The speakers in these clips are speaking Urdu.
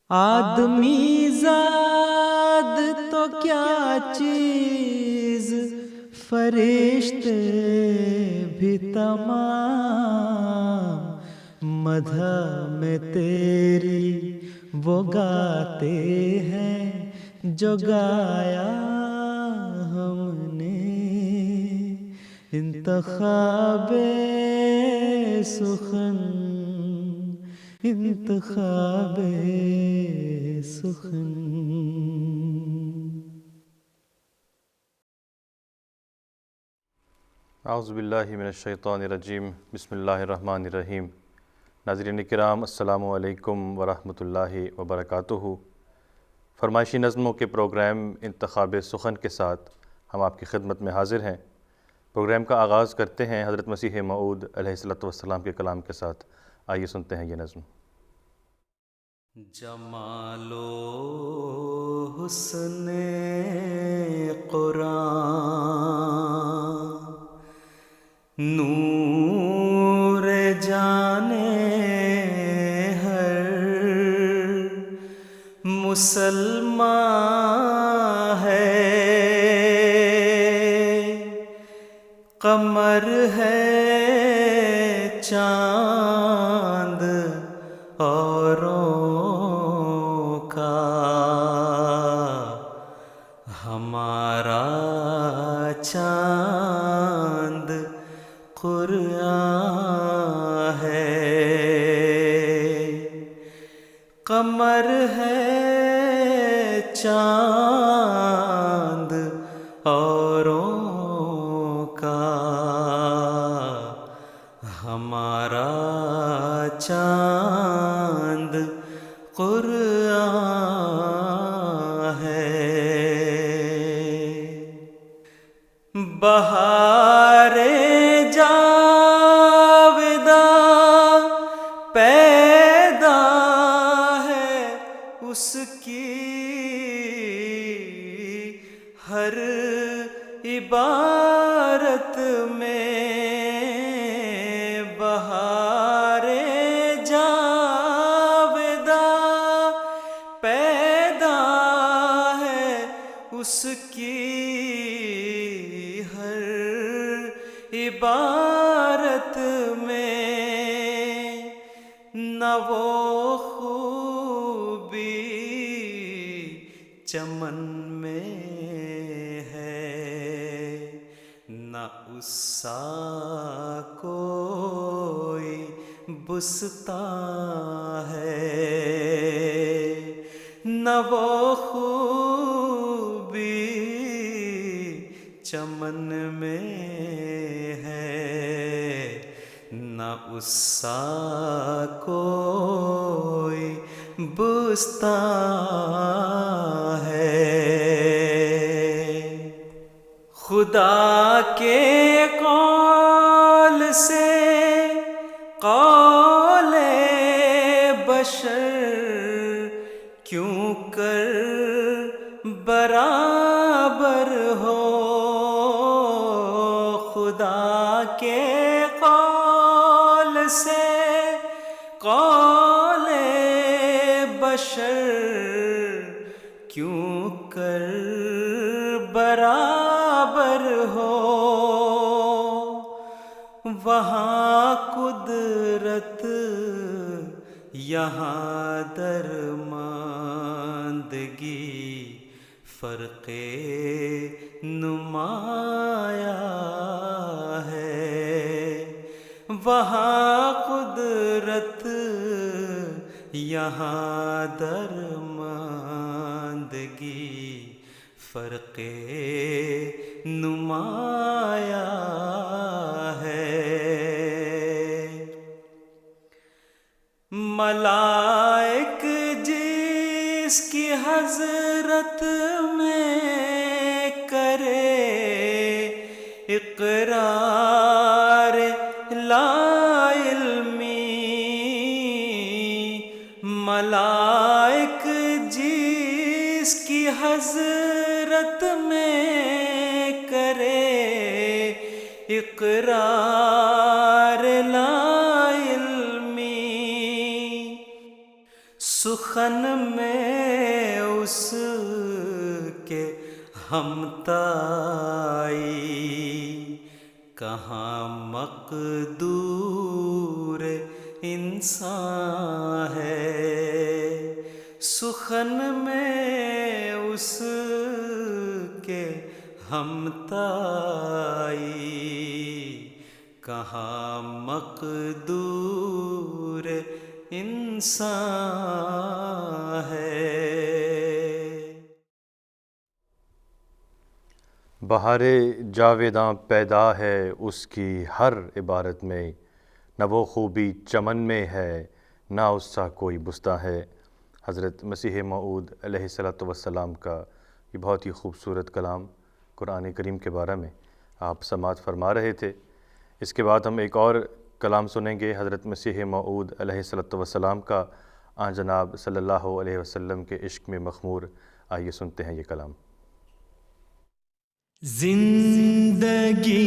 آدمی زاد تو کیا چیز، فرشتے بھی تمام مدح میں تیری وہ گاتے ہیں جو گایا ہم نے۔ انتخاب سخن، انتخاب سخن۔ اعوذ باللہ من الشیطان الرجیم، بسم اللہ الرحمن الرحیم۔ ناظرین کرام، السلام علیکم ورحمۃ اللہ وبرکاتہ۔ فرمائشی نظموں کے پروگرام انتخاب سخن کے ساتھ ہم آپ کی خدمت میں حاضر ہیں۔ پروگرام کا آغاز کرتے ہیں حضرت مسیح موعود علیہ السلام کے کلام کے ساتھ۔ آئیے سنتے ہیں یہ نظم۔ جمال و حسن قرآن، نور جانے ہر مسلمان ہے، قمر ہے چاند اوروں کا، ہمارا چاند قرآن ہے۔ قمر ہے چاند اوروں کا، ہمارا چاند قرآن ہے۔ بہار جاوداں پیدا ہے اس کی ہر عبارت میں، بہار جاوداں پیدا ہے اس کی ہر عبارت میں، نہ وہ خوبی چمن میں ہے، نہ اس سا کوئی بستاں ہے، نہ وہ خوبی چمن میں ہے، نہ اس سا کوئی بستاں ہے۔ خدا کے قول سے قول بشر کیوں کر برابر ہو، خدا کے قول سے قول بشر کیوں کر برابر ہو، وہاں قدرت یہاں درماندگی، فرق نمایاں ہے، وہاں قدرت یہاں درماندگی، فرق نمایاں ہے۔ ملائک جس کی حضرت میں کرے اقرار لا علمی، ملائک جس کی حضرت میں کرے اقرار لا علمی، سخن میں اس کے ہمتائی، کہاں مقدور انسان ہے۔ سخن میں اس کے ہمتائی، کہاں مقدور انسان ہے۔ بہار جاویداں پیدا ہے اس کی ہر عبارت میں، نہ وہ خوبی چمن میں ہے نہ اس سا کوئی بستاں ہے۔ حضرت مسیح موعود علیہ الصلوۃ والسلام کا یہ بہت ہی خوبصورت کلام قرآن کریم کے بارے میں آپ سماعت فرما رہے تھے۔ اس کے بعد ہم ایک اور کلام سنیں گے حضرت مسیح موعود علیہ الصلوۃ والسلام کا، آن جناب صلی اللہ علیہ وسلم کے عشق میں مخمور۔ آئیے سنتے ہیں یہ کلام۔ زندگی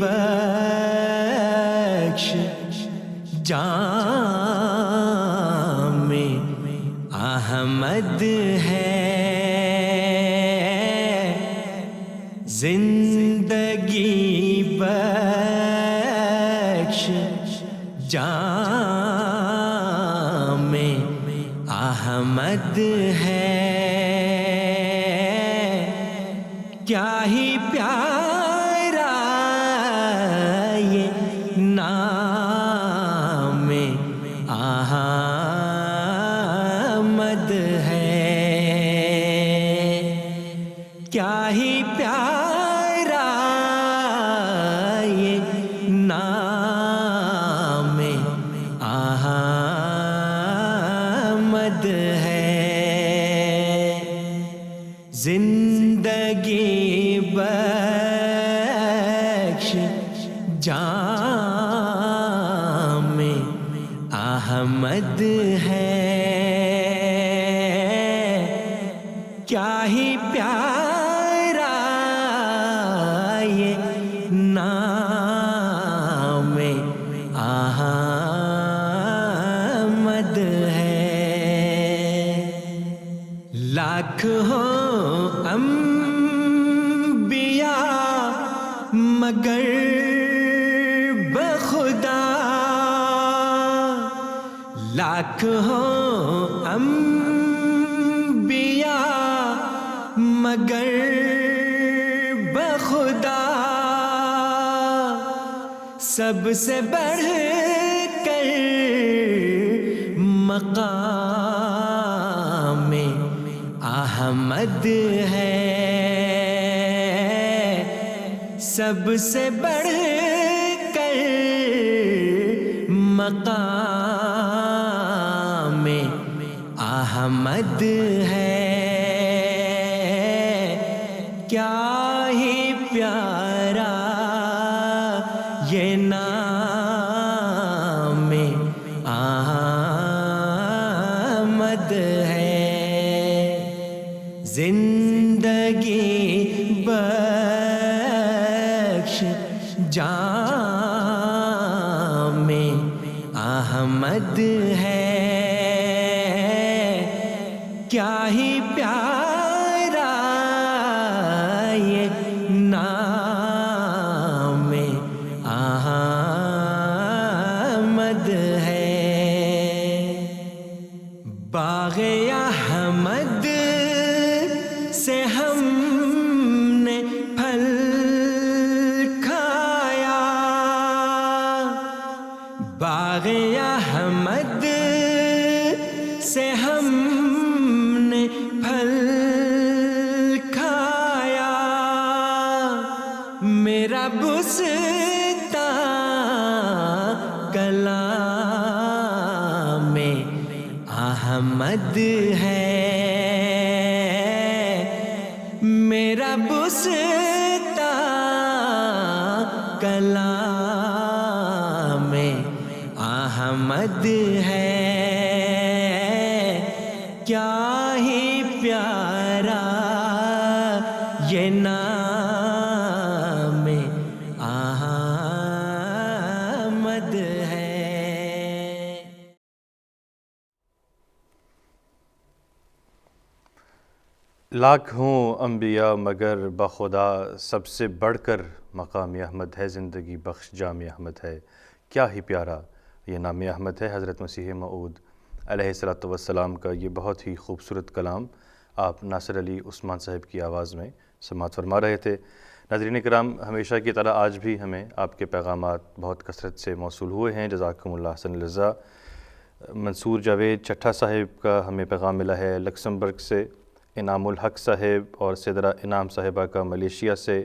بخش جام احمد ہے، زندگی بخش جام احمد ہے، کیا ہی پیارا یہ نام احمد ہے، کیا ہی پیارا یہ نام احمد ہے۔ زندگی بخش جام احمد ہے، کیا ہی پیارا یہ نام احمد ہے۔ لاکھ ہوں انبیاء مگر بخدا، لاکھ ہوں انبیاء مگر بخدا، سب سے بڑھ کر مقام احمد ہے، سب سے بڑھ کر مقام احمد ہے، کیا ہی پیارا یہ نام احمد ہے۔ زندگی بخش جام احمد ہے، کیا ہی پیارا یہ نام احمد ہے۔ باغ احمد سے ہم نے پھل کھایا، باغ احمد سے ہم نے پھل کھایا، میرا بستان کلام احمد ہے، میرا بستان کلام احمد ہے، کیا ہی پیارا یہ نام احمد ہے۔ لاکھ ہوں انبیاء مگر بخدا سب سے بڑھ کر مقام احمد ہے، زندگی بخش جام احمد ہے، کیا ہی پیارا یہ نام احمد ہے۔ حضرت مسیح موعود علیہ الصلوۃ والسلام کا یہ بہت ہی خوبصورت کلام آپ ناصر علی عثمان صاحب کی آواز میں سماعت فرما رہے تھے۔ ناظرین کرام، ہمیشہ کی طرح آج بھی ہمیں آپ کے پیغامات بہت کثرت سے موصول ہوئے ہیں، جزاکم اللہ احسن الجزا۔ منصور جاوید چٹھا صاحب کا ہمیں پیغام ملا ہے لکسمبرگ سے، انعام الحق صاحب اور سدرہ انعام صاحبہ کا ملیشیا سے،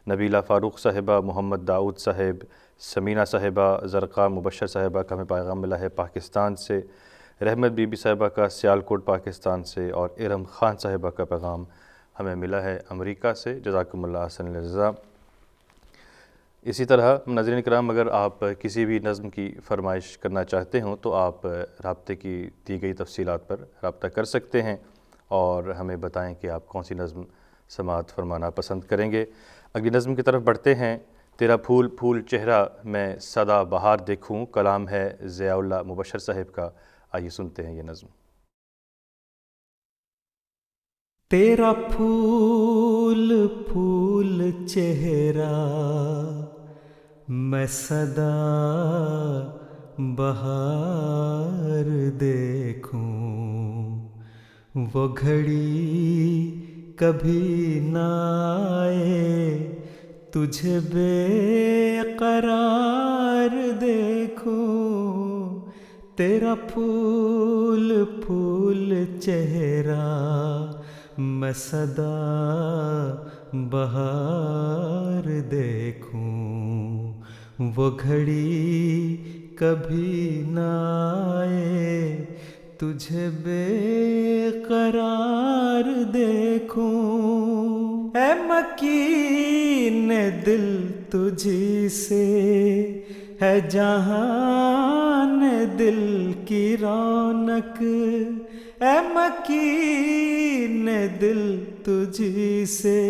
نبیلہ فاروق صاحبہ، محمد داؤد صاحب، سمینہ صاحبہ، زرقاء مبشر صاحبہ کا ہمیں پیغام ملا ہے پاکستان سے، رحمت بی بی صاحبہ کا سیالکوٹ پاکستان سے، اور ارم خان صاحبہ کا پیغام ہمیں ملا ہے امریکہ سے، جزاکم اللہ احسن الجزا۔ اسی طرح ناظرین کرام، اگر آپ کسی بھی نظم کی فرمائش کرنا چاہتے ہوں تو آپ رابطے کی دی گئی تفصیلات پر رابطہ کر سکتے ہیں اور ہمیں بتائیں کہ آپ کون سی نظم سماعت فرمانا پسند کریں گے۔ اگلی نظم کی طرف بڑھتے ہیں۔ تیرا پھول پھول چہرہ میں سدا بہار دیکھوں، کلام ہے ضیاء اللہ مبشر صاحب کا۔ آئیے سنتے ہیں یہ نظم۔ تیرا پھول پھول چہرہ میں سدا بہار دیکھوں، وہ گھڑی کبھی نہ آئے تجھے بے قرار دیکھوں۔ تیرا پھول پھول چہرہ میں سدا بہار دیکھوں، وہ گھڑی کبھی نہ آئے تجھے بے قرار دیکھوں۔ اے مکین دل تجھی سے ہے جہان دل کی رونق، اے مکین دل تجھی سے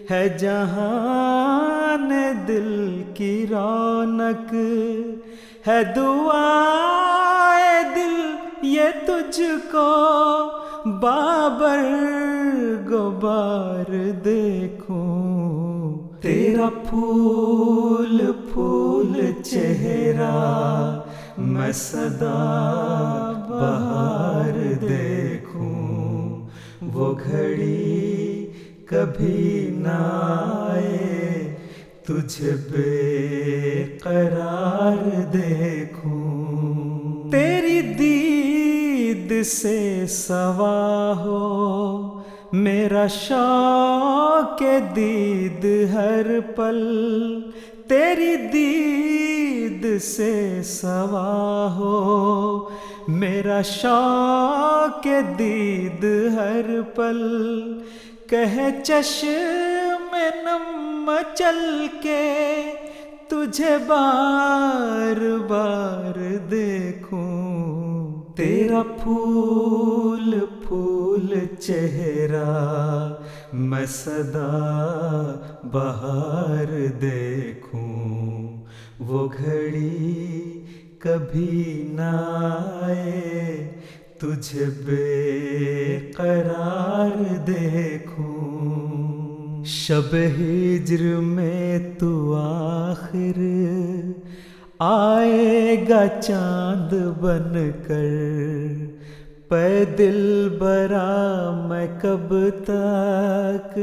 ہے جہان دل کی رونق، ہے دعائے دل یہ تجھ کو بابر غبار دیکھوں۔ تیرا پھول پھول چہرہ میں سدا بہار دیکھوں، وہ گھڑی کبھی نہ آئے تجھے بے قرار دیکھوں۔ تیری دید سے سوا ہو میرا شوق دید ہر پل، تیری دید سے سوا ہو میرا شوق دید ہر پل، کہے چشم نم چل کے تجھے بار بار دیکھوں۔ تیرا پھول پھول چہرہ میں سدا بہار دیکھوں، وہ گھڑی کبھی نہ آئے تجھے بے قرار دیکھوں۔ شب ہجر میں تو آخر آئے گا چاند بن کر، پے دل برا میں کب تک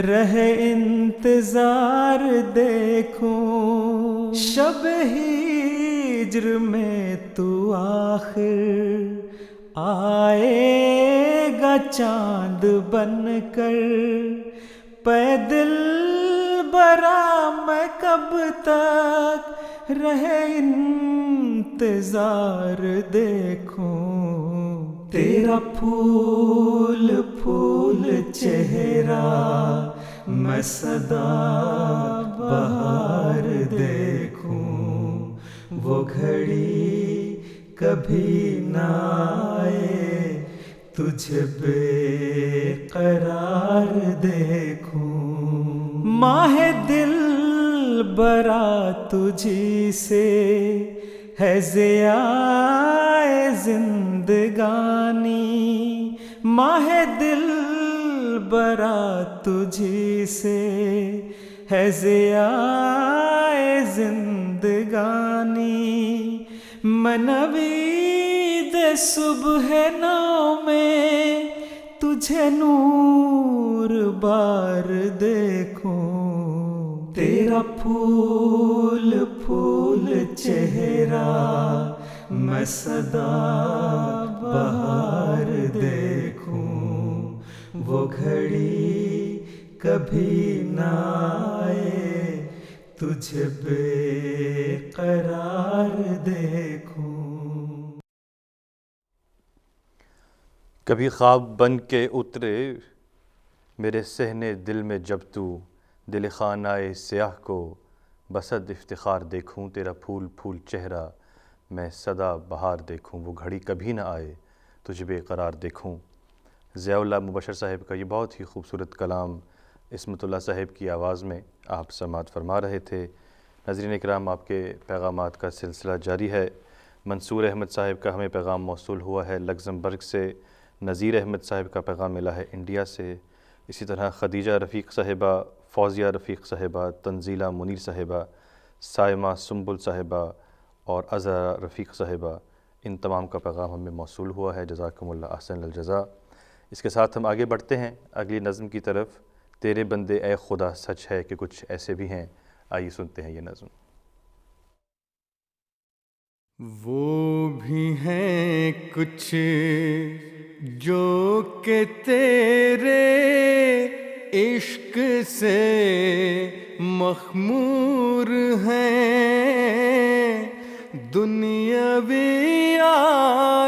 رہے انتظار دیکھوں۔ شب ہجر میں تو آخر آئے گا چاند بن کر، پے دل برا میں کب تک رہے انتظار دیکھوں۔ تیرا پھول پھول چہرہ میں سدا بہار دیکھوں، وہ گھڑی کبھی نہ آئے تجھے بے قرار دیکھوں۔ ماہ دل برا تجھی سے ہے ضیاء زندگانی، ماہ دل برا تجھی سے ہے ضیائے زندگانی، من نوید صبح نو میں تجھے نور بار دیکھوں، تیرا پھول پھول چہرہ میں سدا بہار دیکھوں، وہ گھڑی کبھی نہ آئے تجھے بے قرار دیکھوں۔ کبھی خواب بن کے اترے میرے صحن دل میں جب تو، دل خانہ سیاہ کو بصد افتخار دیکھوں، تیرا پھول پھول چہرہ میں سدا بہار دیکھوں، وہ گھڑی کبھی نہ آئے تجھے بے قرار دیکھوں۔ ضیاء اللہ مبشر صاحب کا یہ بہت ہی خوبصورت کلام عصمت اللہ صاحب کی آواز میں آپ سماعت فرما رہے تھے۔ ناظرین اکرام، آپ کے پیغامات کا سلسلہ جاری ہے۔ منصور احمد صاحب کا ہمیں پیغام موصول ہوا ہے لگزمبرگ سے، نذیر احمد صاحب کا پیغام ملا ہے انڈیا سے، اسی طرح خدیجہ رفیق صاحبہ، فوزیہ رفیق صاحبہ، تنزیلہ منیر صاحبہ، سائمہ سنبل صاحبہ اور عذرا رفیق صاحبہ، ان تمام کا پیغام ہمیں موصول ہوا ہے۔ جزاکم اللہ احسن الجزاء۔ اس کے ساتھ ہم آگے بڑھتے ہیں اگلی نظم کی طرف، تیرے بندے اے خدا سچ ہے کہ کچھ ایسے بھی ہیں۔ آئیے سنتے ہیں یہ نظم۔ وہ بھی ہیں کچھ جو کہ تیرے عشق سے مخمور ہیں، دنیاوی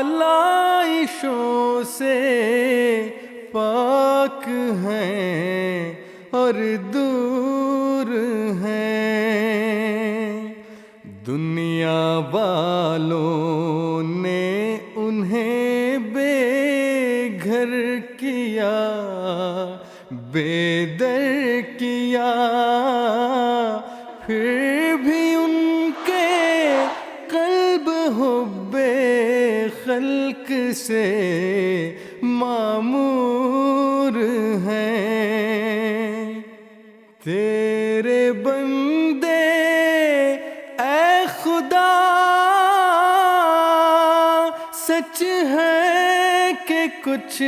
آلائشوں سے پاک ہیں اور دور ہیں، دنیا والوں نے انہیں بے گھر کیا، بے در کیا، پھر بھی ان کے قلب حب خلق سے معمور ہیں، تیرے بندے اے خدا سچ ہے کہ کچھ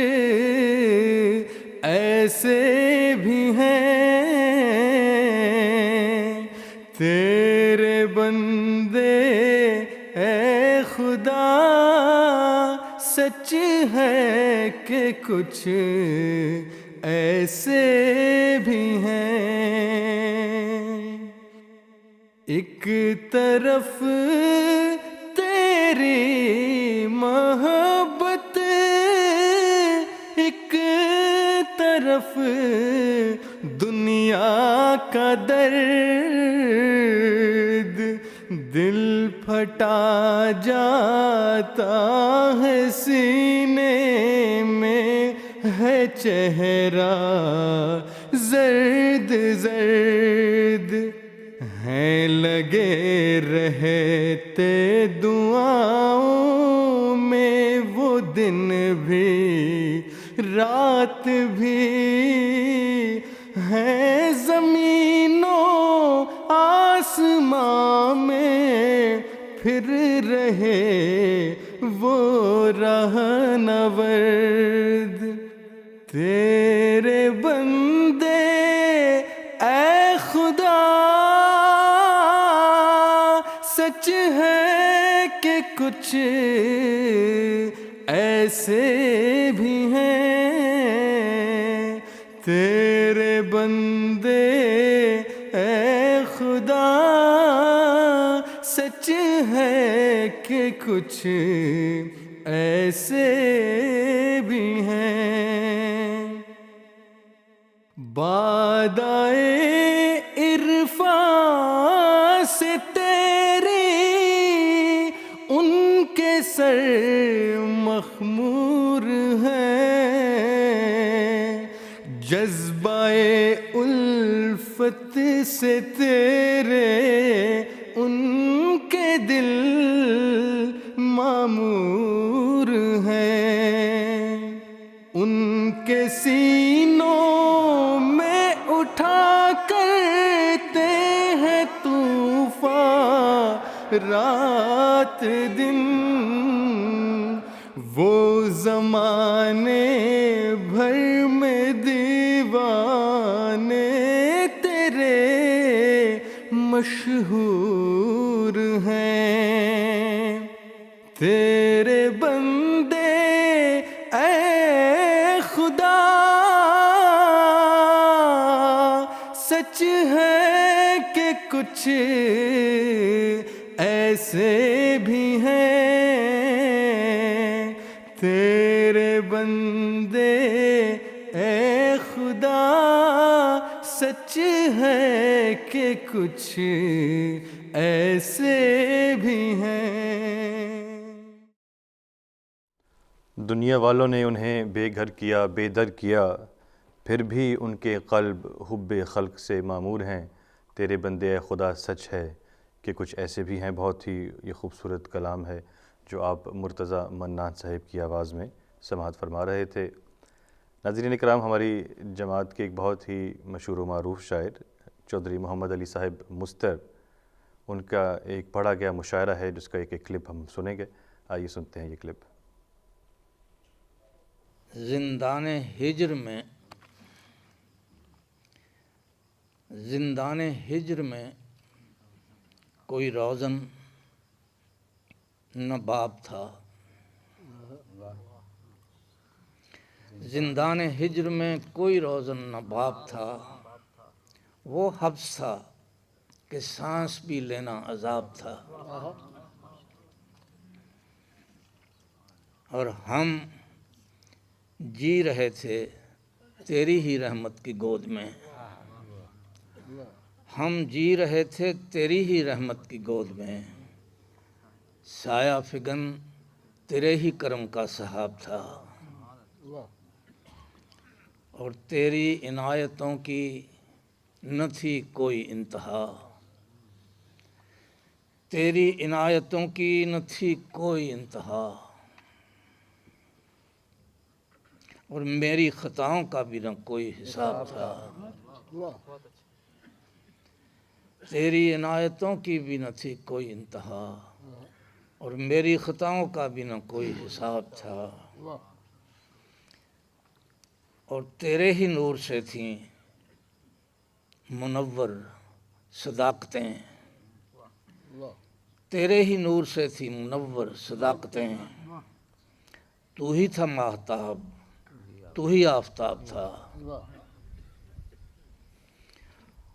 ایسے بھی ہیں، تیرے بندے اے خدا سچ ہے کہ کچھ ایسے بھی ہیں، ایک طرف تیری محبت، ایک طرف دنیا کا درد، دل پھٹا جاتا ہے سینے میں ہے چہرہ زرد زرد، ہیں لگے رہتے دعاؤں میں وہ دن بھی رات بھی، ہیں زمین و آسماں میں پھر رہے وہ رہنورد، تیرے بندے اے خدا سچ ہے کہ کچھ ایسے بھی ہیں، تیرے بندے اے خدا سچ ہے کہ کچھ ایسے بھی ہیں، بادائے عرفان سے تیری ان کے سر مخمور ہیں، جذبہ الفت سے تیرے ان کے دل معمور ہیں، ان کے سینوں رات دن وہ زمانے بھر میں دیوانے تیرے مشہور ہیں، تیرے بندے اے خدا سچ ہے کہ کچھ ایسے بھی ہیں، تیرے بندے اے خدا سچ ہے کہ کچھ ایسے بھی ہیں۔ دنیا والوں نے انہیں بے گھر کیا، بے در کیا، پھر بھی ان کے قلب حب خلق سے معمور ہیں، تیرے بندے اے خدا سچ ہے کہ کچھ ایسے بھی ہیں۔ بہت ہی یہ خوبصورت کلام ہے جو آپ مرتضیٰ منان صاحب کی آواز میں سماعت فرما رہے تھے۔ ناظرین اکرام، ہماری جماعت کے ایک بہت ہی مشہور و معروف شاعر چودھری محمد علی صاحب مستر، ان کا ایک پڑھا گیا مشاعرہ ہے جس کا ایک کلپ ہم سنیں گے، آئیے سنتے ہیں یہ کلپ۔ زندان ہجر میں کوئی روزن نہ باب تھا، زندان ہجر میں کوئی روزن نہ باب تھا، وہ حبس تھا کہ سانس بھی لینا عذاب تھا، اور ہم جی رہے تھے تیری ہی رحمت کی گود میں، ہم جی رہے تھے تیری ہی رحمت کی گود میں، سایہ فگن تیرے ہی کرم کا سحاب تھا، اور تیری عنایتوں کی نہ تھی کوئی انتہا، تیری عنایتوں کی نہ تھی کوئی انتہا، اور میری خطاؤں کا بھی نہ کوئی حساب تھا، تیری عنایتوں کی بھی نہ تھی کوئی انتہا، اور میری خطاؤں کا بھی نہ کوئی حساب تھا، اور تیرے ہی نور سے تھیں منور صداقتیں، تیرے ہی نور سے تھی منور صداقتیں، تو ہی تھا ماہتاب، تو ہی آفتاب تھا،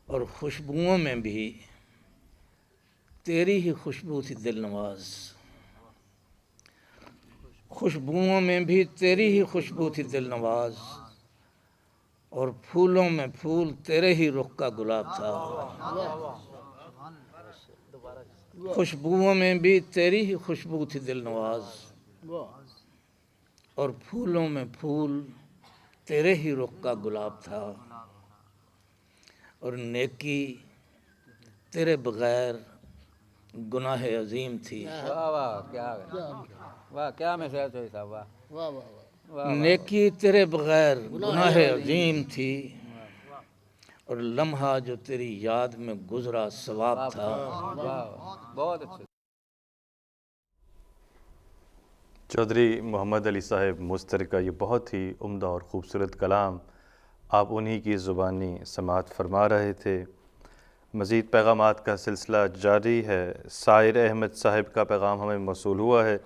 اور خوشبوؤں میں بھی تیری ہی خوشبو تھی دل نواز، خوشبوؤں میں بھی تیری ہی خوشبو تھی دل نواز، اور پھولوں میں پھول تیرے ہی رخ کا گلاب تھا، خوشبوؤں میں بھی تیری ہی خوشبو تھی دل نواز، اور پھولوں میں پھول تیرے ہی رخ کا گلاب تھا، اور نیکی تیرے بغیر گناہ عظیم تھی، کیا محسوس ہوئی صاحب، نیکی تیرے بغیر گناہ عظیم تھی، اور لمحہ جو تیری یاد میں گزرا ثواب تھا، بہت اچھے۔ چودھری محمد علی صاحب مستر کا یہ بہت ہی عمدہ اور خوبصورت کلام آپ انہی کی زبانی سماعت فرما رہے تھے۔ مزید پیغامات کا سلسلہ جاری ہے۔ سائر احمد صاحب کا پیغام ہمیں موصول ہوا ہے،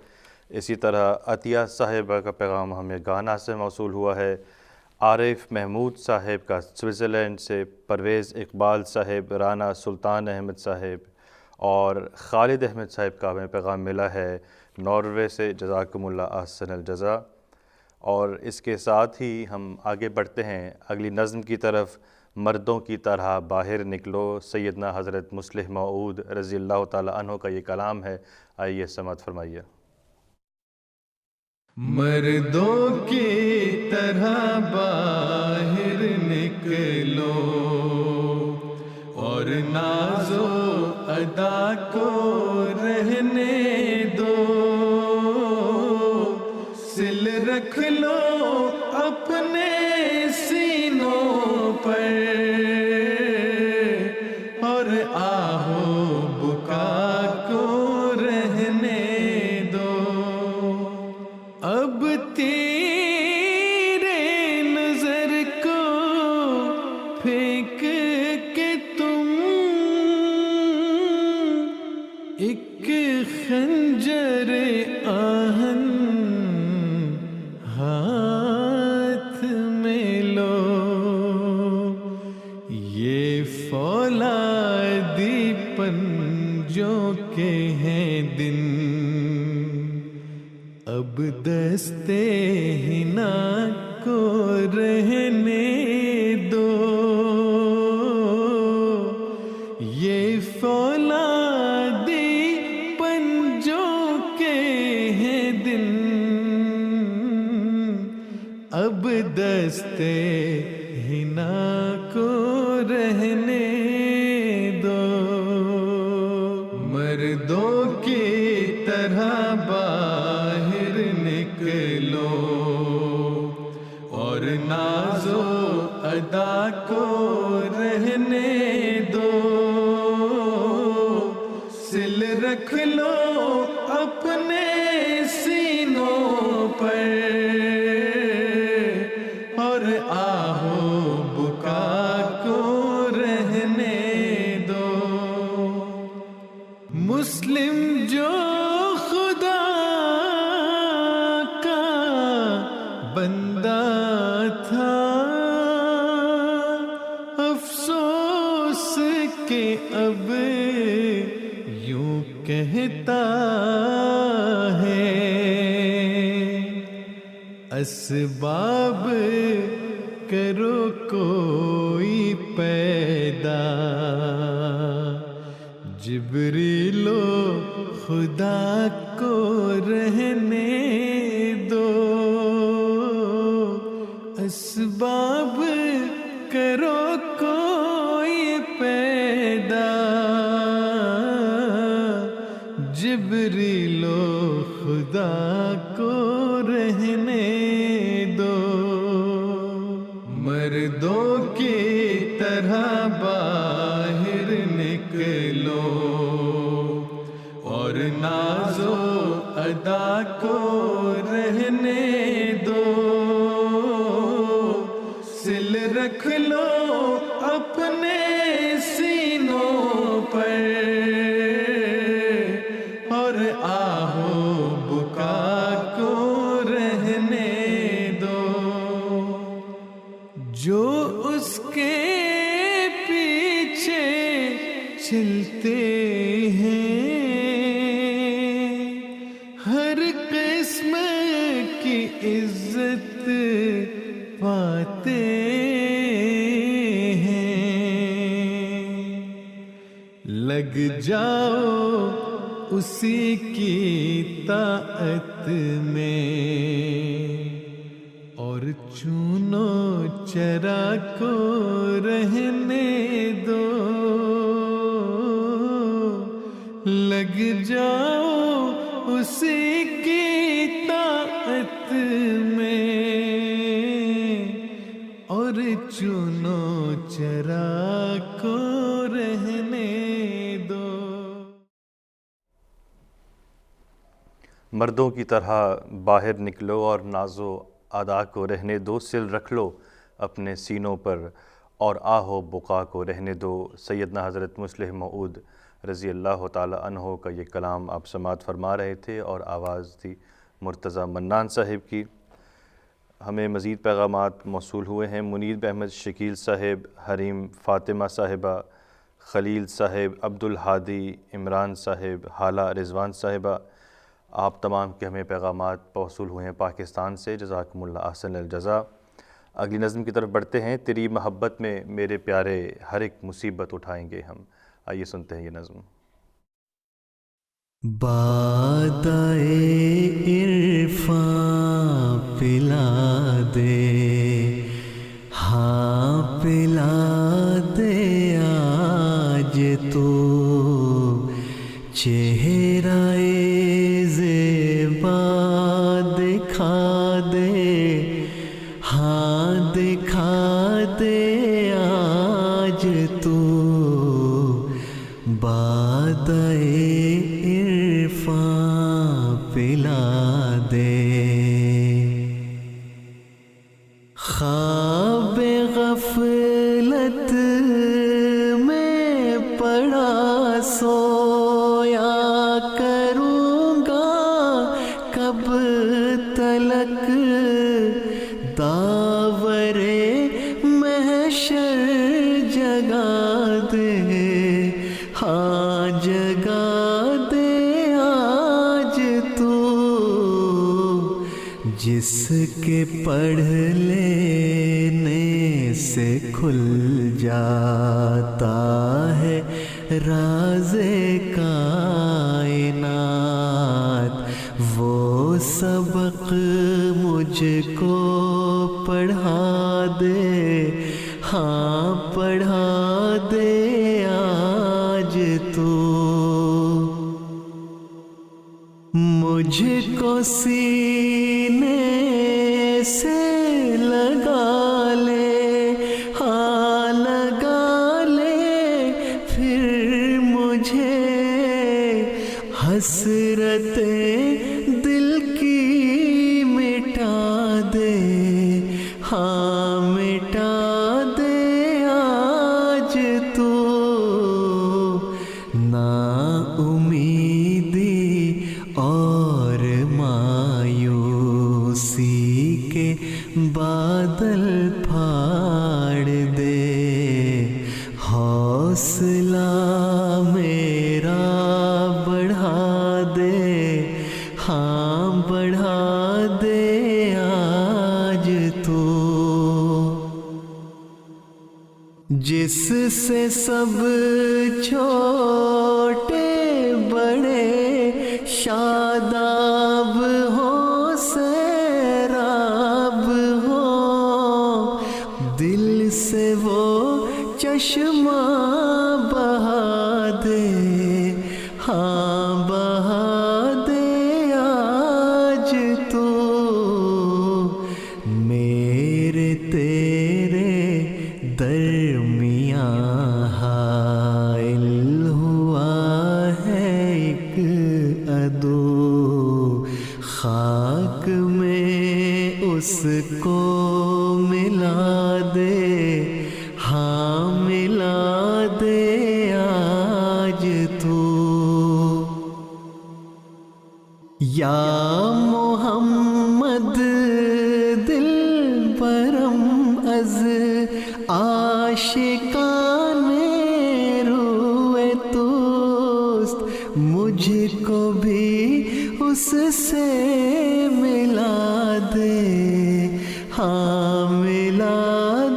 اسی طرح عطیہ صاحبہ کا پیغام ہمیں گانا سے موصول ہوا ہے، عارف محمود صاحب کا سوئٹزرلینڈ سے، پرویز اقبال صاحب، رانا سلطان احمد صاحب اور خالد احمد صاحب کا ہمیں پیغام ملا ہے ناروے سے، جزاکم اللہ احسن الجزا۔ اور اس کے ساتھ ہی ہم آگے بڑھتے ہیں اگلی نظم کی طرف۔ مردوں کی طرح باہر نکلو، سیدنا حضرت مصلح موعود رضی اللہ تعالیٰ عنہ کا یہ کلام ہے، آئیے سماعت فرمائیے۔ مردوں کی طرح باہر نکلو اور ناز و ادا کو رہنے دو، سل رکھ لو اپنے سینوں پر اور آہو بکا کو دستے ہنا کو رہنے دو، یہ فولادی پنجوں کے ہیں دن، اب دستے ہنا کو رہنے دو، مردوں کی طرح باہر نکلو اور ناز و ادا کو رہنے دو، سل رکھ لو اپنے سینوں پر اور آہو بکا کو رہنے دو، مسلم جو خدا کا بندہ تھا، افسوس کہ اب یوں کہتا ہے، اسباب کرو کوئی پیدا، جبریل و خدا کو رہنے دو، اسباب کرو کوئی پیدا، جبریل و خدا کو رہنے دو، مردوں کی طرح باہر نکلو اور ناز و ادا کو رہنے دو، سل رکھ لو اپنے سینوں پر اور آہو بکا کو رہنے دو، جو اس کے پیچھے چلتے ہیں ہر قسم کی عزت پاتے ہیں، لگ جاؤ اسی کی طاعت میں اور چونو چرا کو رہنے دو، لگ جاؤ اسی کی طاعت میں اور چونو چرا کو رہنے دو، مردوں کی طرح باہر نکلو اور ناز و ادا کو رہنے دو، سل رکھ لو اپنے سینوں پر اور آہو بقا کو رہنے دو۔ سیدنا حضرت مصلح موعود رضی اللہ تعالی عنہ کا یہ کلام آپ سماعت فرما رہے تھے اور آواز تھی مرتضی منان صاحب کی۔ ہمیں مزید پیغامات موصول ہوئے ہیں۔ منیر احمد شکیل صاحب، حریم فاطمہ صاحبہ، خلیل صاحب، عبدالہادی، عمران صاحب، حالہ رضوان صاحبہ، آپ تمام کے ہمیں پیغامات موصول ہوئے ہیں پاکستان سے، جزاکم اللہ احسن الجزا۔ اگلی نظم کی طرف بڑھتے ہیں۔ تیری محبت میں میرے پیارے ہر ایک مصیبت اٹھائیں گے ہم۔ آئیے سنتے ہیں یہ نظم۔ بادائے عرفاں پلا دے، ہاں پلا دے آج تو، چہرہ زیبا دکھا دے، ہاں دکھا دے آج تو، بادائے پلا دے۔ خواب غفلت میں پڑا سویا کروں گا کب تلک، داور محشر جگا دے، ہاں جگا دے آج تو، جس کے پڑھ لینے سے کھل جاتا ہے راز کائنات، وہ سبق مجھ کو پڑھا دے، ہاں پڑھا دے آج تو، مجھ کو سینے سے لگا لے، ہاں لگا لے، پھر مجھے حسرتیں دل کی مٹا دے، ہاں مٹا دے آج تو، نا امیدی اور مایوسی کے بادل پھاڑ دے، حوصلہ میرا بڑھا دے، ہاں بڑھا دے آج تو، جس سے سب چھوٹے بڑے شاداب ہو، سیراب ہو، دل سے وہ چشمہ بہا دے، ہاں بہا دے آج تو، میرے تیرے درمیاں حائل ہوا ہے ایک عدو، خاک میں اس کو ملا دے، ہاں ملا دے آج تو، یا محمد دل برم از عاشقان روئے توست، مجھ کو بھی اس سے ملا دے، ہاں ملا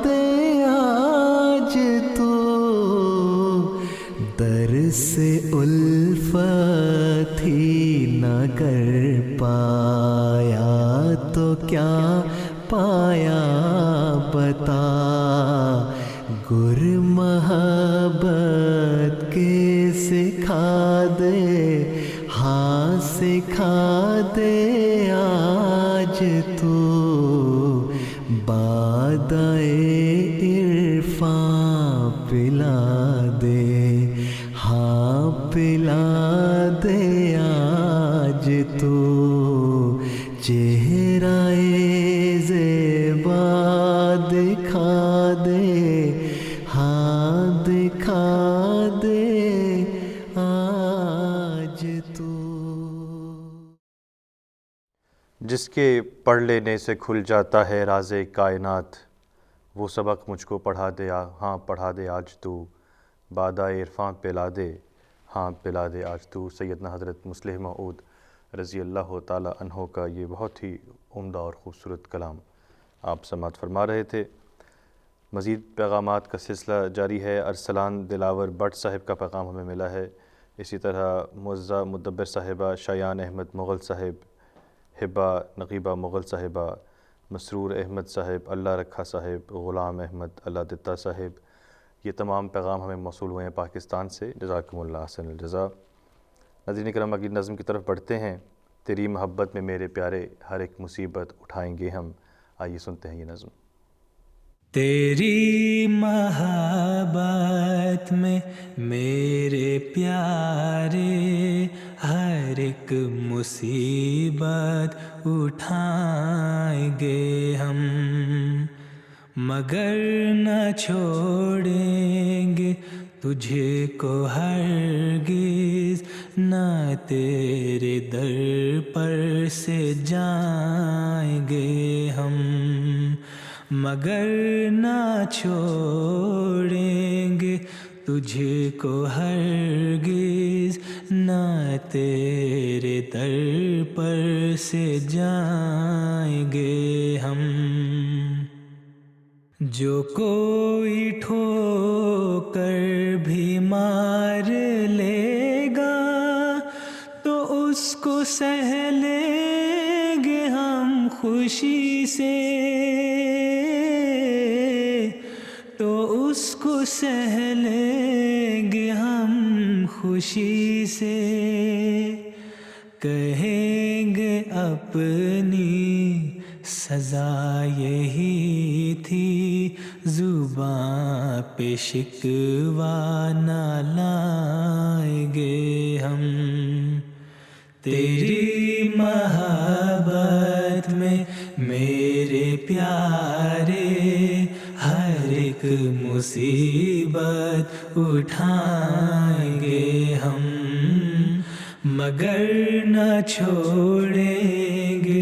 دے آج تو، در سے الفت ہی نہ کر پایا تو کیا پایا بتا، گر محبت کے سکھا دے، ہاں سکھا دے آج تو، بادئے عرفان پلا دے، ہاں پلا دے آج تو، چہرہ زیبا دکھا دے، ہاں دکھا دے آج تو، جس کے پڑھ لینے سے کھل جاتا ہے راز کائنات، وہ سبق مجھ کو پڑھا دے، ہاں پڑھا دے آج تو، بادۂ عرفان پلا دے، ہاں پلا دے آج تو۔ سیدنا حضرت مصلح موعود رضی اللہ تعالی عنہ کا یہ بہت ہی عمدہ اور خوبصورت کلام آپ سماعت فرما رہے تھے۔ مزید پیغامات کا سلسلہ جاری ہے۔ ارسلان دلاور بٹ صاحب کا پیغام ہمیں ملا ہے، اسی طرح معزہ مدبر صاحبہ، شایان احمد مغل صاحب، ہبہ نقیبہ مغل صاحبہ، مسرور احمد صاحب، اللہ رکھا صاحب، غلام احمد اللہ دتا صاحب، یہ تمام پیغام ہمیں موصول ہوئے ہیں پاکستان سے۔ جزاکم اللہ احسن الجزا۔ ناظرین کرام، اگلی نظم کی طرف بڑھتے ہیں۔ تیری محبت میں میرے پیارے ہر ایک مصیبت اٹھائیں گے ہم، آئیے سنتے ہیں یہ نظم۔ تیری محبت میں میرے پیارے ہر ایک مصیبت اٹھائیں گے ہم، مگر نہ چھوڑیں گے تجھے کو ہرگز، نہ تیرے در پر سے جائیں گے ہم، مگر نہ چھوڑیں گے تجھ کو ہرگز، نہ تیرے در پر سے جائیں گے ہم. جو کوئی ٹھوکر بھی مار لے گا تو اس کو سہ لیں گے ہم خوشی سے، تو اس کو سہ لیں گے ہم خوشی سے. کہیں گے اپنی سزا یہی تھی، زباں پہ شکوہ نہ لائیں گے ہم. تیری محبت میں میرے پیارے ہر ایک مصیبت اٹھائیں گے ہم، مگر نہ چھوڑیں گے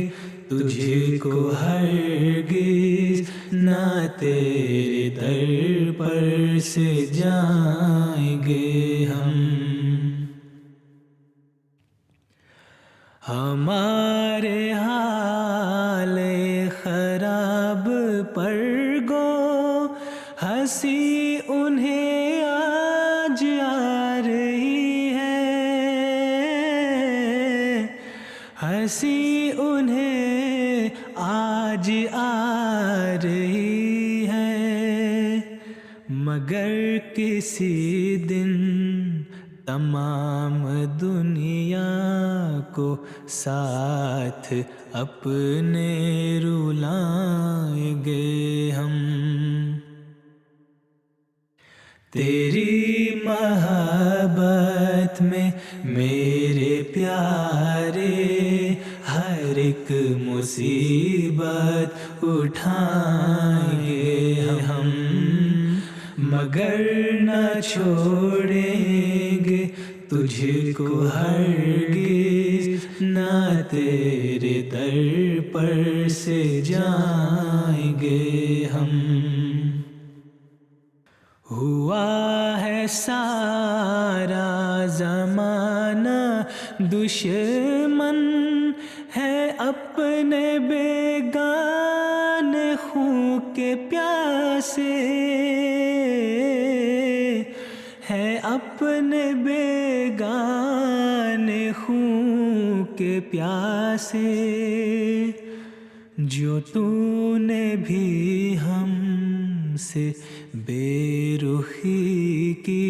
تجھ کو ہرگز، نہ تیرے در پر سے جائیں گے ہم. ہمارے حال خراب پر گو ہنسی انہیں آج آ رہی ہے، ہنسی انہیں آج آ رہی ہے، مگر کسی دن تمام دنیا کو ساتھ اپنے رلائیں گے ہم. تیری محبت میں میرے پیارے ہر ایک مصیبت اٹھائیں گے ہم، مگر نہ چھوڑیں گے تجھ کو ہرگز، نہ تیرے در پر سے جائیں گے ہم. ہوا ہے سارا زمانہ دشمن، ہے اپنے بیگان خون کے پیاسے، ہے اپنے بیگان خون کے پیاسے. جو تو نے بھی ہم سے بے رخی کی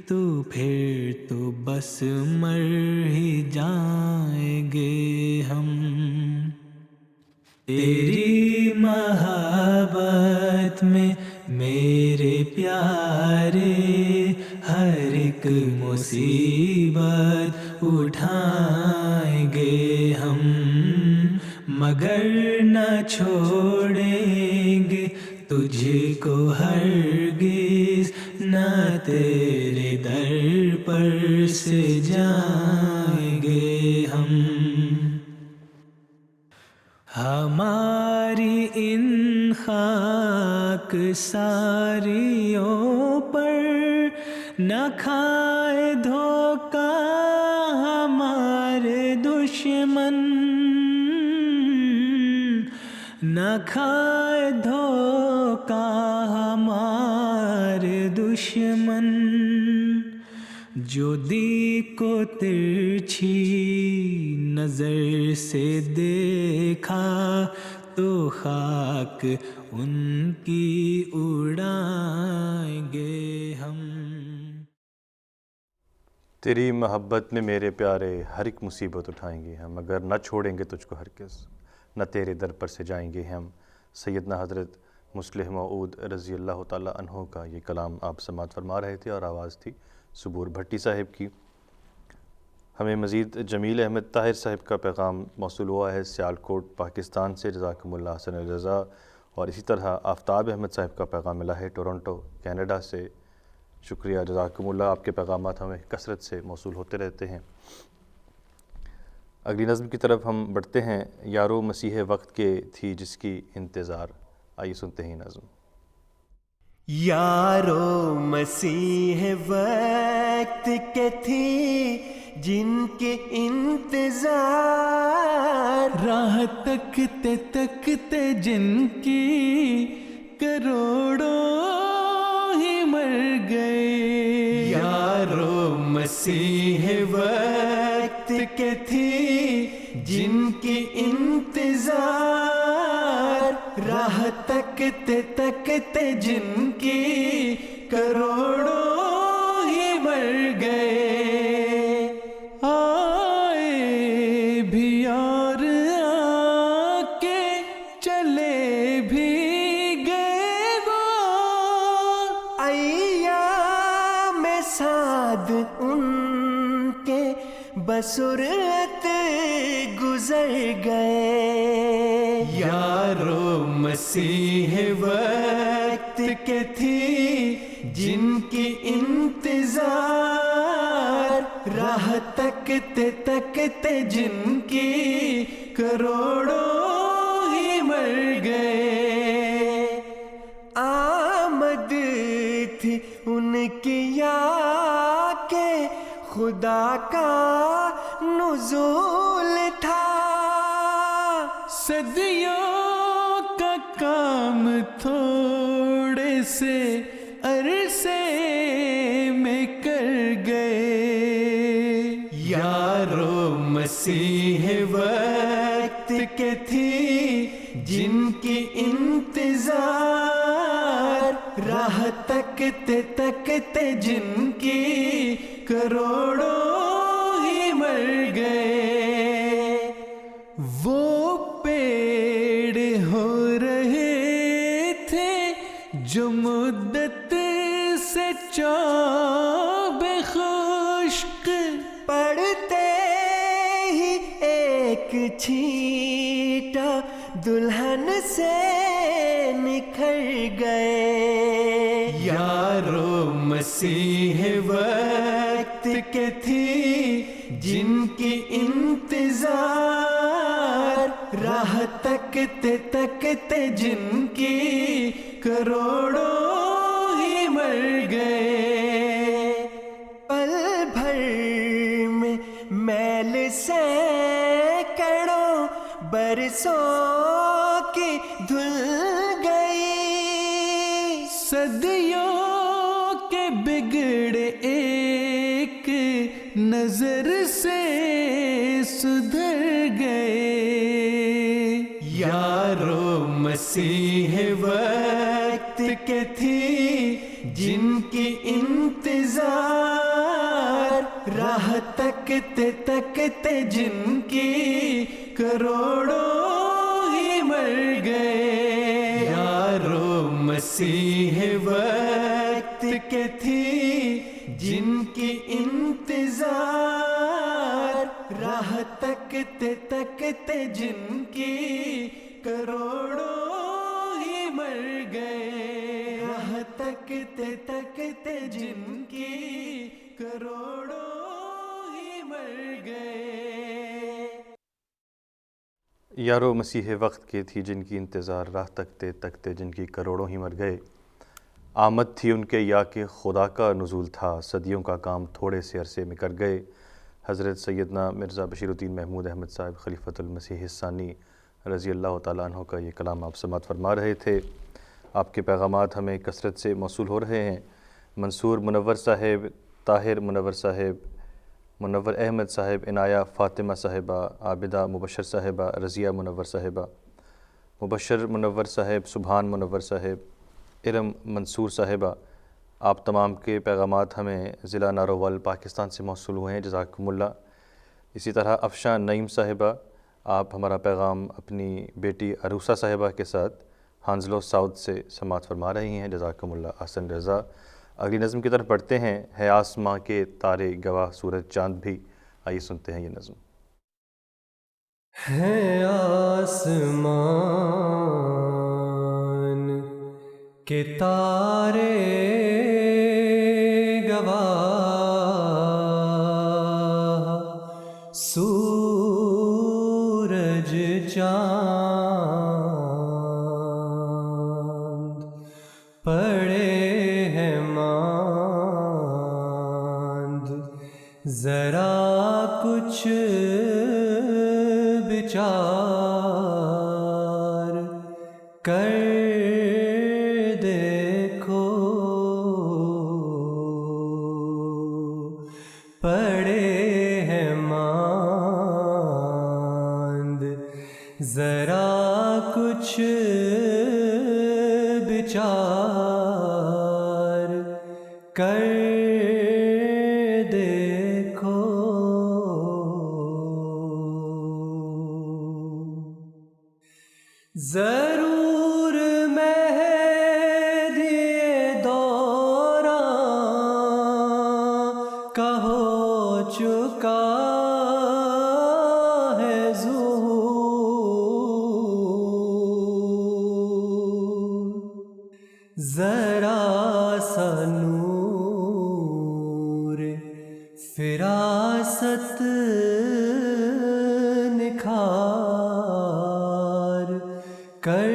تو پھر تو بس مر ہی جائیں گے ہم. تیری محبت میں میرے پیارے ہر ایک مصیبت اٹھائیں گے ہم، مگر نہ چھوڑیں گے تجھ کو ہرگز، نہ تیرے در پر سے جائیں گے ہم. ہماری ان خاک ساریوں پر نہ کھائے دھوکہ ہمارے دشمن، نہ کھائے دھوکہ ہمارے دشمن. جو دی کو ترچھی نظر سے دیکھا تو خاک ان کی اڑائیں گے ہم. تیری محبت میں میرے پیارے ہر ایک مصیبت اٹھائیں گے ہم، مگر نہ چھوڑیں گے تجھ کو ہرگز، نہ تیرے در پر سے جائیں گے ہم. سیدنا حضرت مصلح موعود رضی اللہ تعالیٰ عنہ کا یہ کلام آپ سماعت فرما رہے تھے، اور آواز تھی صبور بھٹی صاحب کی. ہمیں مزید جمیل احمد طاہر صاحب کا پیغام موصول ہوا ہے سیالکوٹ پاکستان سے، جزاکم اللہ حسن الجزا. اور اسی طرح آفتاب احمد صاحب کا پیغام ملا ہے ٹورنٹو کینیڈا سے. شکریہ، جزاکم اللہ. آپ کے پیغامات ہمیں کثرت سے موصول ہوتے رہتے ہیں. اگلی نظم کی طرف ہم بڑھتے ہیں. یارو مسیح وقت کے تھی جس کی انتظار. آئیے سنتے ہیں نظم. یارو مسیح وقت کے تھی جن کے انتظار، راہ تکتے تکتے جن کی کروڑوں ہی مر گئے. یارو مسیح وقت کے تھی جن کی انتظار، راہ تکتے تکتے جن کی کروڑوں ہی مر گئے. آئے بھی اور آ کے چلے بھی گئے وہ، ایام سعد ان کے بسرعت گزر گئے. یارو مسیح وقت کے تھی جن کی انتظار، راہ تکتے تکتے جن کی کروڑوں ہی مر گئے. آمد تھی ان کی یا کہ خدا کا نزول تھا، صدیوں کا کام تھوڑے سے عرصے میں کر گئے. یارو مسیح وقت کے تھی جن کی انتظار، راہ تکتے تکتے جن کی کروڑوں ہی مر گئے. وہ پیڑ ہو رہے تھے جو مدت سے چوب خشک، پڑتے ہی ایک چھینٹا دلہن سے نکھر گئے. یارو مسیح وقت کے تھی جن کی انتظار، راہ تکتے تکتے جن کی کروڑوں ہی مر گئے. پل بھر میں میل سینکڑوں برسوں کی دھل گئی. صدیوں کے بگڑے ایک نظر سے سدھر گئے. یارو مسیح وقت کے تھی جن کی انتظار، راہ تکتے تکتے جن کی کروڑوں ہی مر گئے. یارو مسیح وقت کے تھی جن کی انتظار، راہ تکتے تکتے جن کی کروڑوں ہی مر گئے. راہ تکتے تکتے جن کی کروڑوں ہی مر گئے. یارو مسیح وقت کی تھی جن کی انتظار، راہ تکتے تکتے جن کی کروڑوں ہی مر گئے. آمد تھی ان کے یا کہ خدا کا نزول تھا، صدیوں کا کام تھوڑے سے عرصے میں کر گئے. حضرت سیدنا مرزا بشیر الدین محمود احمد صاحب خلیفۃ المسیح الثانی رضی اللہ تعالیٰ عنہ کا یہ کلام آپ سماعت فرما رہے تھے. آپ کے پیغامات ہمیں کثرت سے موصول ہو رہے ہیں. منصور منور صاحب، طاہر منور صاحب، منور احمد صاحب، عنایہ فاطمہ صاحبہ، عابدہ مبشر صاحبہ، رضیہ منور صاحبہ، مبشر منور صاحب، سبحان منور صاحب، ارم منصور صاحبہ، آپ تمام کے پیغامات ہمیں ضلع ناروول پاکستان سے موصول ہوئے ہیں، جزاکم اللہ. اسی طرح افشاں نعیم صاحبہ، آپ ہمارا پیغام اپنی بیٹی عروسہ صاحبہ کے ساتھ ہانزلو ساؤتھ سے سماعت فرما رہی ہیں، جزاکم اللہ احسن رضا. اگلی نظم کی طرف پڑھتے ہیں. ہے آسماں کے تارے گواہ سورج چاند بھی. آئیے سنتے ہیں یہ نظم. ہے آسمان کے تارے گواہ، سورج چاند پڑے کر دیکھو پڑے ہیں ماند ذرا کچھ بچار کر دیکھو ضرور مہدی دوراں کا ہو چکا ہے ظہور ذرا سا نور فراست نکھار کر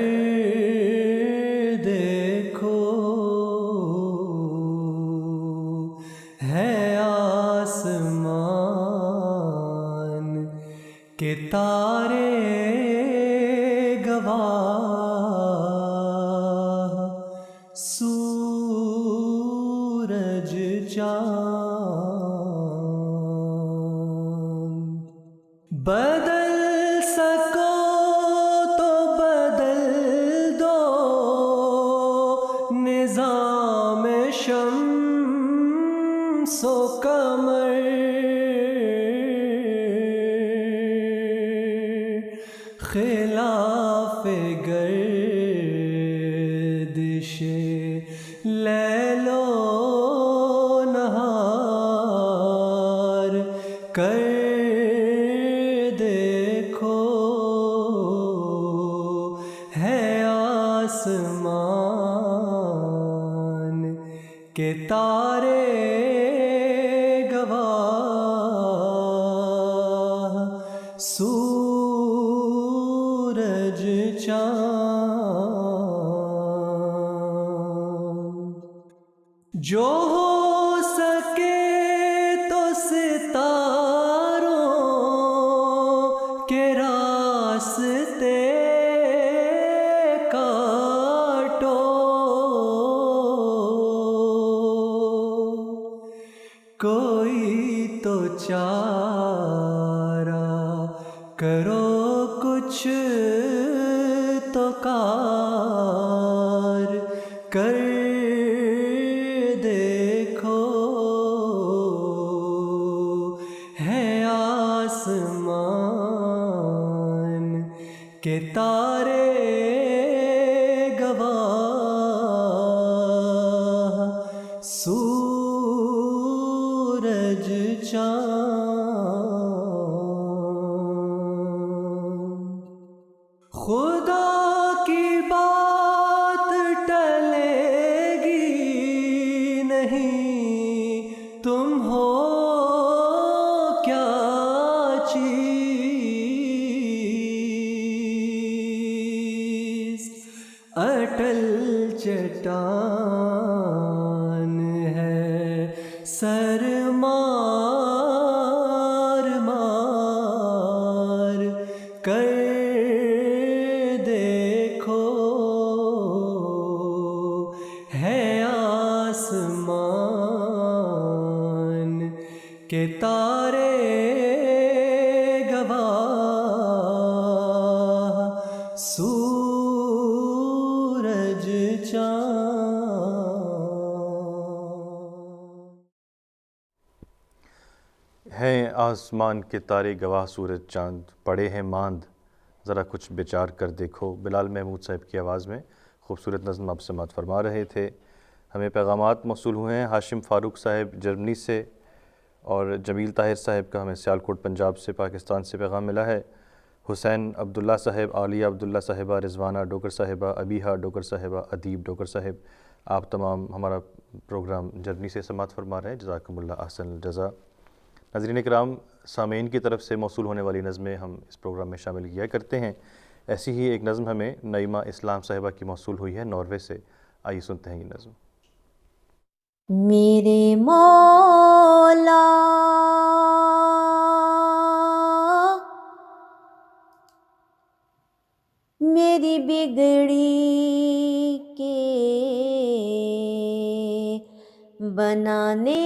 دیکھو ہے آسمان کے تارے گواہ سورج چاند بدل سکو تو بدل دو نظام شمس و قمر خلاف گردش لیل و نہار کر دیکھو ہے آسمان کے تارے گواہ سورج چاند جو ہو سکے تو ستاروں کے راستے کاٹو کوئی تو چارہ کرو کچھ تو کار کر دیکھو ہے آسمان کے تارے گواہ سورج چاند خدا کی بات ٹلے گی نہیں تم ہو کیا چیز اٹل چٹان ہے سر مار مار کر دیکھو ہے آسمان کے تارے گواہ سورج چاند ہیں آسمان کے تارے گواہ سورج چاند پڑے ہیں ماند ذرا کچھ بچار کر دیکھو. بلال محمود صاحب کی آواز میں خوبصورت نظم آپ سماعت فرما رہے تھے. ہمیں پیغامات موصول ہوئے ہیں ہاشم فاروق صاحب جرمنی سے اور جمیل طاہر صاحب کا ہمیں سیالکوٹ پنجاب سے پاکستان سے پیغام ملا ہے. حسین عبداللہ صاحب، عالیہ عبداللہ صاحبہ، رضوانہ ڈوگر صاحبہ، ابیہا ڈوگر صاحبہ، ادیب ڈوگر صاحب، آپ تمام ہمارا پروگرام جرمنی سے سماعت فرما رہے ہیں. جزاکم اللہ احسن الجزا. ناظرین کرام، سامعین کی طرف سے موصول ہونے والی نظمیں ہم اس پروگرام میں شامل کیا کرتے ہیں. ایسی ہی ایک نظم ہمیں نعیمہ اسلام صاحبہ کی موصول ہوئی ہے ناروے سے. آئیے سنتے ہیں یہ نظم. میرے مولا تیری بگڑی کے بنانے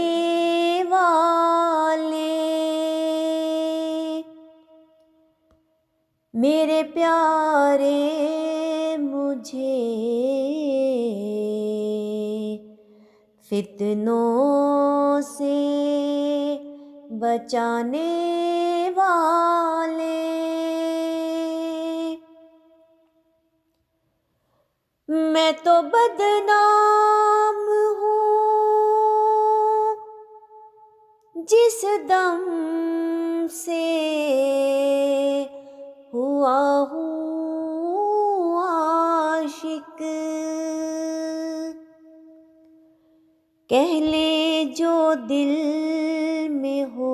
والے، میرے پیارے مجھے فتنوں سے بچانے والے، میں تو بدنام ہوں جس دم سے ہوا ہوں عاشق، کہہ لے جو دل میں ہو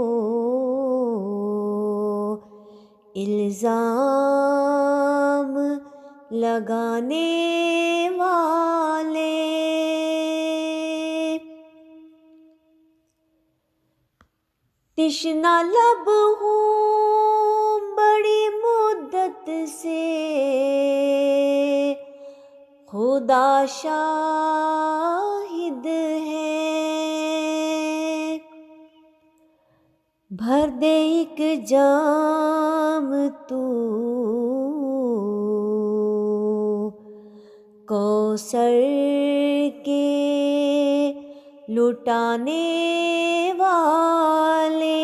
الزام لگانے والے، تشنہ لب ہوں بڑی مدت سے، خدا شاہد ہے، بھر دے ایک جام تو کوثر کے لٹانے والے،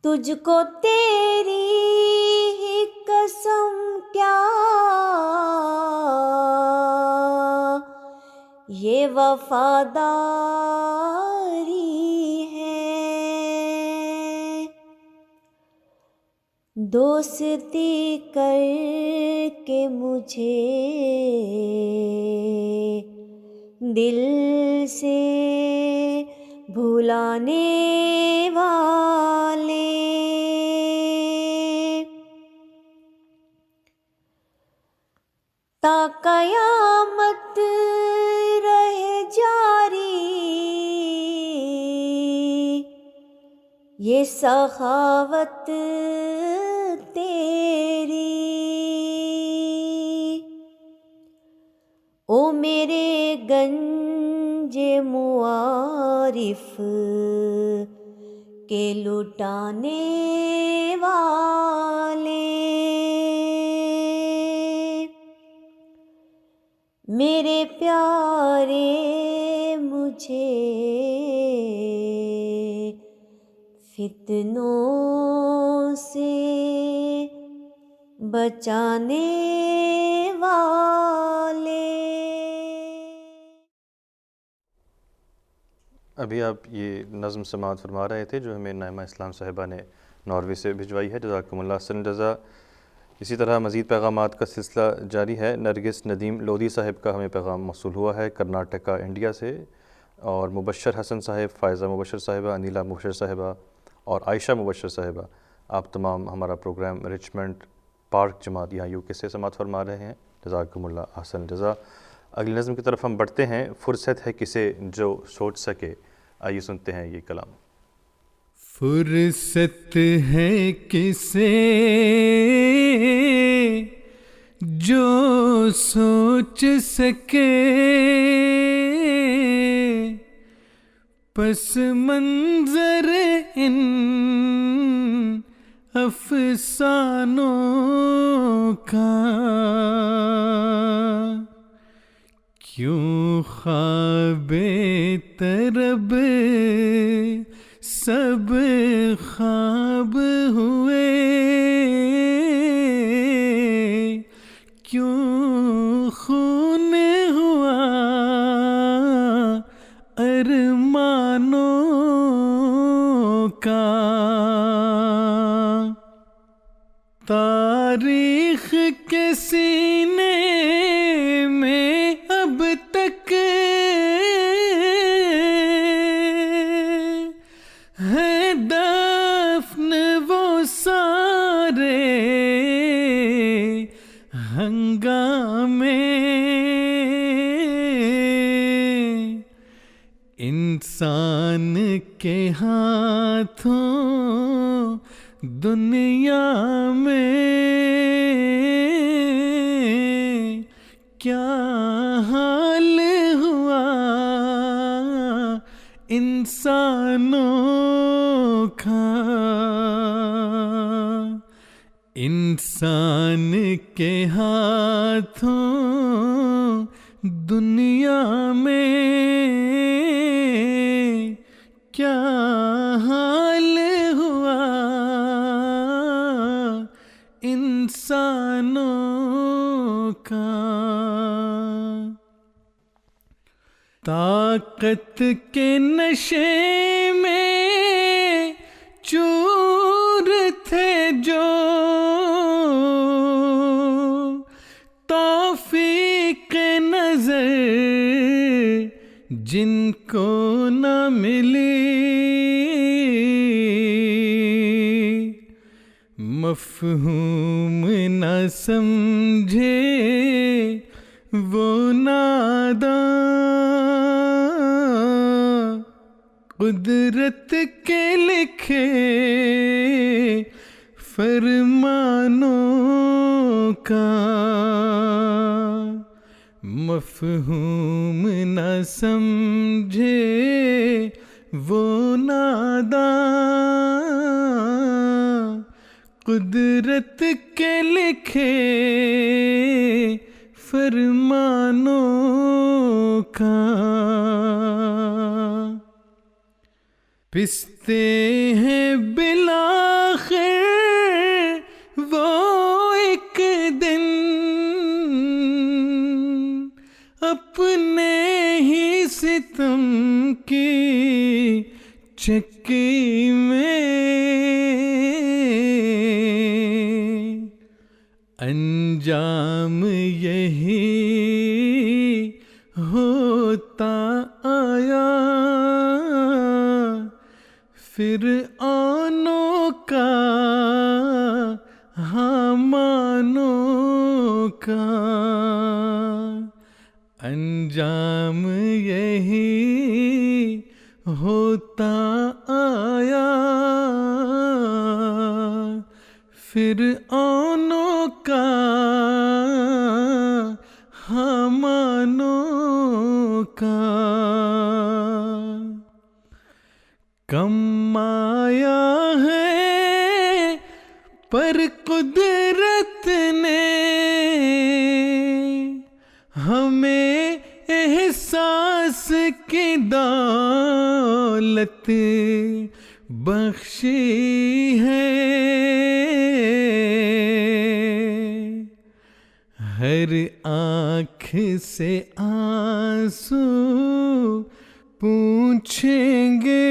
تجھ کو تیری ہی قسم کیا یہ وفاداری ہے، دوستی کر کے مجھے دل سے بھلانے والے، تا قیامت رہے جاری یہ سخاوت تیری، او میرے گنج معارف کے لٹانے والے، میرے پیارے مجھے فتنوں سے بچانے والے۔ ابھی آپ یہ نظم سماعت فرما رہے تھے جو ہمیں نائمہ اسلام صاحبہ نے ناروے سے بھجوائی ہے، جزاکم اللہ احسن الجزا۔ اسی طرح مزید پیغامات کا سلسلہ جاری ہے۔ نرگس ندیم لودھی صاحب کا ہمیں پیغام موصول ہوا ہے کرناٹکا انڈیا سے، اور مبشر حسن صاحب، فائزہ مبشر صاحبہ، انیلا مبشر صاحبہ اور عائشہ مبشر صاحبہ، آپ تمام ہمارا پروگرام رچمنڈ پارک جماعت یہاں یو کے سے سماعت فرما رہے ہیں، جزاکم اللہ احسن الجزا۔ اگلی نظم کی طرف ہم بڑھتے ہیں۔ فرصت ہے کسے جو سوچ سکے، آئیے سنتے ہیں یہ کلام۔ فرصت ہے کسے جو سوچ سکے، پس منظر ان افسانوں کا، کیوں خواب طرب سب خواب ہوئے، کیوں خون ہوا ارمانوں کا، تاریخ کے سینے میں اب تک ہے دفن وہ سارے ہنگامے، انسان کے ہاتھوں دنیا میں کیا حال ہوا انسانوں کا، انسان کے ہاتھوں دنیا میں کیا حال ہوا انسانوں کا۔ طاقت کے نشے میں چور تھے جو، توفیق نظر جن کو نہ ملی، مفہوم نہ سمجھے وہ ناداں، قدرت کے لکھے فرمانوں کا، مفہوم نہ سمجھے وہ ناداں، قدرت کے لکھے فرمانوں کا۔ پستے ہیں بالآخر وہ ایک دن، اپنے ہی ستم کی چکی میں، انجام یہی ہوتا آیا فرعونوں کا، حامانوں کا، انجام یہی ہوتا آیا فرعونوں کا، حامانوں کا۔ کم آیا ہے پر قدرت نے ہمیں احساس کی دولت بخشی ہے، ہر آنکھ سے آنسو پوچھیں گے،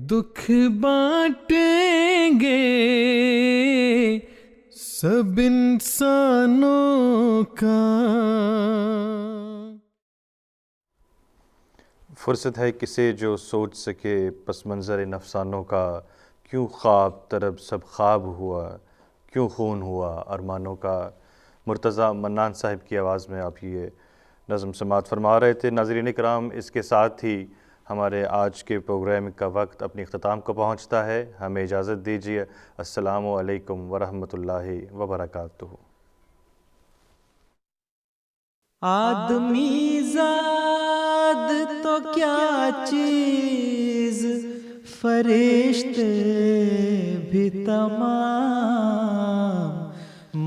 دکھ بانٹیں گے سب انسانوں کا۔ فرصت ہے کسے جو سوچ سکے پس منظر نفسانوں کا، کیوں خواب طرب سب خواب ہوا، کیوں خون ہوا ارمانوں کا۔ مرتضیٰ منان صاحب کی آواز میں آپ یہ نظم سماعت فرما رہے تھے۔ ناظرین اکرام، اس کے ساتھ ہی ہمارے آج کے پروگرام کا وقت اپنی اختتام کو پہنچتا ہے۔ ہمیں اجازت دیجیے۔ السلام علیکم ورحمۃ اللہ وبرکاتہ۔ آدمی زاد تو کیا چیز، فرشتے بھی تمام،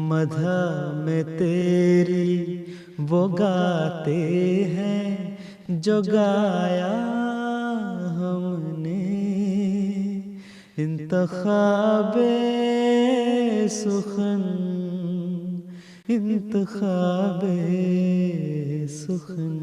مدح میں تیری وہ گاتے ہیں جو گایا ہم نے، انتخاب سخن، انتخاب سخن۔